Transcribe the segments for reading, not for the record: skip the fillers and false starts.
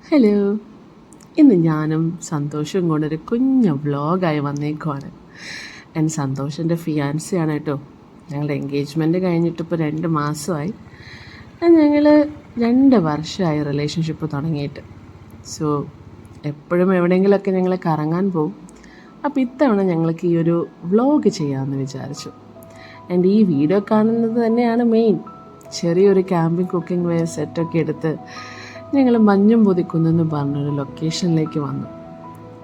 Hello, ഇന്ന് ഞാനും സന്തോഷവും കൊണ്ടൊരു കുഞ്ഞു വ്ളോഗായി വന്നേക്കുവാണ്. എൻ്റെ സന്തോഷിൻ്റെ ഫിയാൻസിയാണ് കേട്ടോ. ഞങ്ങളുടെ എൻഗേജ്മെൻറ്റ് കഴിഞ്ഞിട്ടിപ്പോൾ 2 മാസമായി. ഞങ്ങൾ 2 വർഷമായി റിലേഷൻഷിപ്പ് തുടങ്ങിയിട്ട്. സോ എപ്പോഴും എവിടെയെങ്കിലുമൊക്കെ ഞങ്ങൾ കറങ്ങാൻ പോകും. അപ്പോൾ ഇത്തവണ ഞങ്ങൾക്ക് ഈ ഒരു വ്ളോഗ് ചെയ്യാമെന്ന് വിചാരിച്ചു. എൻ്റെ ഈ വീഡിയോ കാണുന്നത് തന്നെയാണ് മെയിൻ. ചെറിയൊരു ക്യാമ്പിംഗ് കുക്കിംഗ് വെയർ സെറ്റൊക്കെ എടുത്ത് ഞങ്ങൾ മഞ്ഞും പൊതിക്കുന്നെന്ന് പറഞ്ഞൊരു ലൊക്കേഷനിലേക്ക് വന്നു.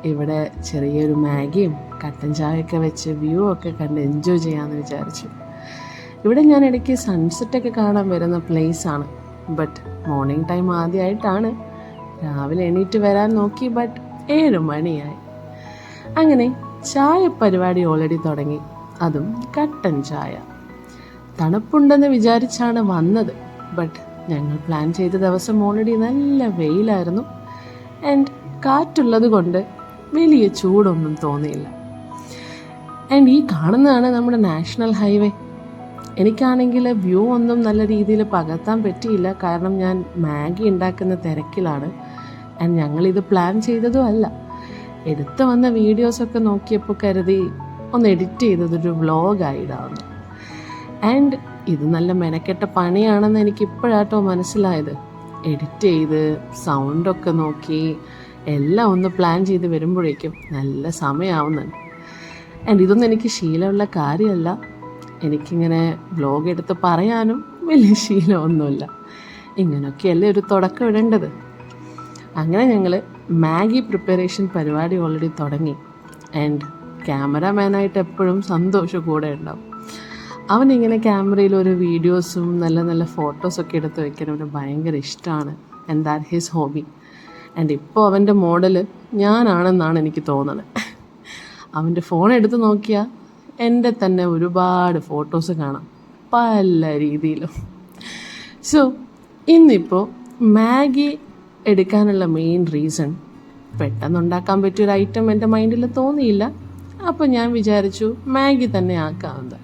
ഇവിടെ ചെറിയൊരു മാഗിയും കട്ടൻ ചായയൊക്കെ വെച്ച് വ്യൂ ഒക്കെ കണ്ട് എൻജോയ് ചെയ്യാമെന്ന് വിചാരിച്ചു. ഇവിടെ ഞാൻ ഇടയ്ക്ക് സൺസെറ്റൊക്കെ കാണാൻ വരുന്ന പ്ലേസാണ്. ബട്ട് മോർണിംഗ് ടൈം ആദ്യമായിട്ടാണ്. രാവിലെ എണീറ്റ് വരാൻ നോക്കി, ബട്ട് 7 മണിയായി. അങ്ങനെ ചായ പരിപാടി ഓൾറെഡി തുടങ്ങി, അതും കട്ടൻ ചായ. തണുപ്പുണ്ടെന്ന് വിചാരിച്ചാണ് വന്നത്, ബട്ട് ഞങ്ങൾ പ്ലാൻ ചെയ്ത ദിവസം ഓൾറെഡി നല്ല വെയിലായിരുന്നു. ആൻഡ് കാറ്റുള്ളത് കൊണ്ട് വലിയ ചൂടൊന്നും തോന്നിയില്ല. ആൻഡ് ഈ കാണുന്നതാണ് നമ്മുടെ നാഷണൽ ഹൈവേ. എനിക്കാണെങ്കിൽ വ്യൂ ഒന്നും നല്ല രീതിയിൽ പകർത്താൻ പറ്റിയില്ല, കാരണം ഞാൻ മാഗി ഉണ്ടാക്കുന്ന തിരക്കിലാണ്. ആൻഡ് ഞങ്ങളിത് പ്ലാൻ ചെയ്തതും അല്ല. എടുത്തു വന്ന വീഡിയോസൊക്കെ നോക്കിയപ്പോൾ കരുതി ഒന്ന് എഡിറ്റ് ചെയ്തതൊരു വ്ളോഗായിടാവുന്നു. ആൻഡ് ഇത് നല്ല മെനക്കെട്ട പണിയാണെന്ന് എനിക്കിപ്പോഴാട്ടോ മനസ്സിലായത്. എഡിറ്റ് ചെയ്ത് സൗണ്ടൊക്കെ നോക്കി എല്ലാം ഒന്ന് പ്ലാൻ ചെയ്ത് വരുമ്പോഴേക്കും നല്ല സമയമാവുന്നുണ്ട്. ആൻഡ് ഇതൊന്നും എനിക്ക് ശീലമുള്ള കാര്യമല്ല. എനിക്കിങ്ങനെ വ്ളോഗ് എടുത്ത് പറയാനും വലിയ ശീലമൊന്നുമില്ല. ഇങ്ങനെയൊക്കെയല്ലേ ഒരു തുടക്കം ഇടേണ്ടത്. അങ്ങനെ ഞങ്ങൾ മാഗി പ്രിപ്പറേഷൻ പരിപാടി ഓൾറെഡി തുടങ്ങി. ആൻഡ് ക്യാമറാമാനായിട്ട് എപ്പോഴും സന്തോഷം കൂടെ ഉണ്ടാവും. അവനിങ്ങനെ ക്യാമറയിൽ ഒരു വീഡിയോസും നല്ല നല്ല ഫോട്ടോസൊക്കെ എടുത്ത് വയ്ക്കാൻ അവന് ഭയങ്കര ഇഷ്ടമാണ്. And that his hobby. And ഇപ്പോൾ അവൻ്റെ മോഡൽ ഞാനാണെന്നാണ് എനിക്ക് തോന്നുന്നത്. അവൻ്റെ ഫോൺ എടുത്ത് നോക്കിയാൽ എൻ്റെ തന്നെ ഒരുപാട് ഫോട്ടോസ് കാണാം, പല രീതിയിലും. സോ ഇന്നിപ്പോൾ മാഗി എടുക്കാനുള്ള മെയിൻ റീസൺ, പെട്ടെന്നുണ്ടാക്കാൻ പറ്റിയൊരു ഐറ്റം എൻ്റെ മൈൻഡിൽ തോന്നിയില്ല. അപ്പോൾ ഞാൻ വിചാരിച്ചു മാഗി തന്നെ ആക്കാമെന്ന്.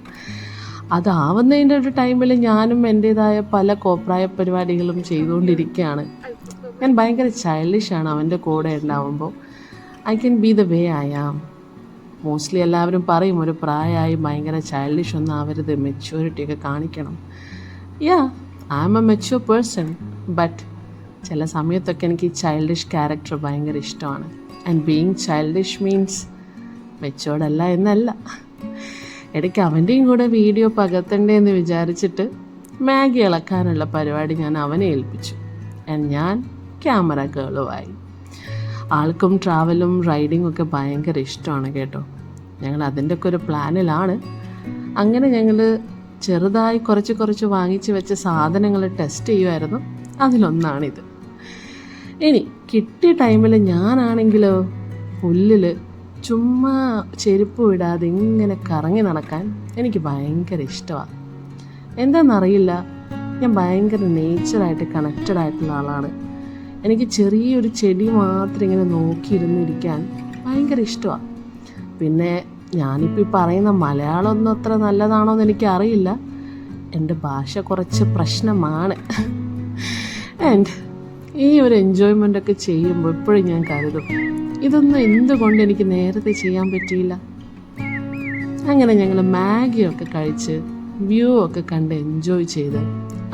അതാവുന്നതിൻ്റെ ഒരു ടൈമിൽ ഞാനും എൻ്റേതായ പല കോപ്രായ പരിപാടികളും ചെയ്തുകൊണ്ടിരിക്കുകയാണ്. ഞാൻ ഭയങ്കര ചൈൽഡിഷാണ് അവൻ്റെ കൂടെ ഉണ്ടാവുമ്പോൾ. I can be the way I am. Mostly എല്ലാവരും പറയും ഒരു പ്രായമായി ഭയങ്കര ചൈൽഡിഷ് ഒന്നും ആവരുത്, മെച്യൂരിറ്റിയൊക്കെ കാണിക്കണം. Yeah, I am a mature person. But ചില സമയത്തൊക്കെ എനിക്ക് ഈ ചൈൽഡിഷ് ക്യാരക്ടർ ഭയങ്കര ഇഷ്ടമാണ്. And being childish means matured അല്ല എന്നല്ല. ഇടയ്ക്ക് അവൻ്റെയും കൂടെ വീഡിയോ പകർത്തണ്ടേ എന്ന് വിചാരിച്ചിട്ട് മാഗി ഇളക്കാനുള്ള പരിപാടി ഞാൻ അവനെ ഏൽപ്പിച്ചു. ആൻഡ് ഞാൻ ക്യാമറ ഗേളുമായി. ആൾക്കും ട്രാവലും റൈഡിങ്ങും ഒക്കെ ഭയങ്കര ഇഷ്ടമാണ് കേട്ടോ. ഞങ്ങൾ അതിൻ്റെ ഒക്കെ ഒരു പ്ലാനിലാണ്. അങ്ങനെ ഞങ്ങൾ ചെറുതായി കുറച്ച് വാങ്ങിച്ച് വെച്ച സാധനങ്ങൾ ടെസ്റ്റ് ചെയ്യുമായിരുന്നു. അതിലൊന്നാണിത്. ഇനി കിട്ടിയ ടൈമിൽ ഞാനാണെങ്കിലോ പുല്ലിൽ ചുമ്മാ ചെരുപ്പ് വിടാതെ ഇങ്ങനെ കറങ്ങി നടക്കാൻ എനിക്ക് ഭയങ്കര ഇഷ്ടമാണ്. എന്താണെന്നറിയില്ല, ഞാൻ ഭയങ്കര നേച്ചറായിട്ട് കണക്റ്റഡ് ആയിട്ടുള്ള ആളാണ്. എനിക്ക് ചെറിയൊരു ചെടി മാത്രം ഇങ്ങനെ നോക്കിയിരുന്നിരിക്കാൻ ഭയങ്കര ഇഷ്ടമാണ്. പിന്നെ ഞാനിപ്പോൾ ഈ പറയുന്ന മലയാളമൊന്നും അത്ര നല്ലതാണോ എന്ന് എനിക്കറിയില്ല. എൻ്റെ ഭാഷ കുറച്ച് പ്രശ്നമാണ്. ആൻഡ് ഈ ഒരു എൻജോയ്മെൻ്റൊക്കെ ചെയ്യുമ്പോൾ എപ്പോഴും ഞാൻ കരുതും, ഇതൊന്നും എന്തുകൊണ്ട് എനിക്ക് നേരത്തെ ചെയ്യാൻ പറ്റിയില്ല. അങ്ങനെ ഞങ്ങൾ മാഗിയൊക്കെ കഴിച്ച് വ്യൂ ഒക്കെ കണ്ട് എൻജോയ് ചെയ്ത്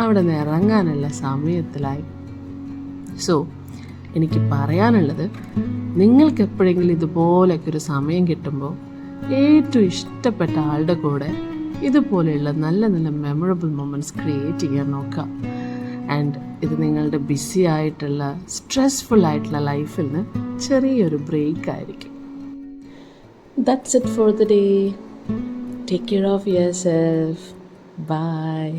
അവിടെ നിന്ന് ഇറങ്ങാനുള്ള സമയത്തിലായി. സോ എനിക്ക് പറയാനുള്ളത്, നിങ്ങൾക്ക് എപ്പോഴെങ്കിലും ഇതുപോലൊക്കെ ഒരു സമയം കിട്ടുമ്പോൾ ഏറ്റവും ഇഷ്ടപ്പെട്ട ആളുടെ കൂടെ ഇതുപോലെയുള്ള നല്ല നല്ല മെമ്മറബിൾ മൊമെൻറ്റ്സ് ക്രിയേറ്റ് ചെയ്യാൻ നോക്കുക. ആൻഡ് ഇത് നിങ്ങളുടെ ബിസി ആയിട്ടുള്ള സ്ട്രെസ്ഫുൾ ആയിട്ടുള്ള ലൈഫിൽ നിന്ന് ചെറിയൊരു ബ്രേക്ക് ആയിരിക്കും. That's it for the day. Take care of yourself. Bye.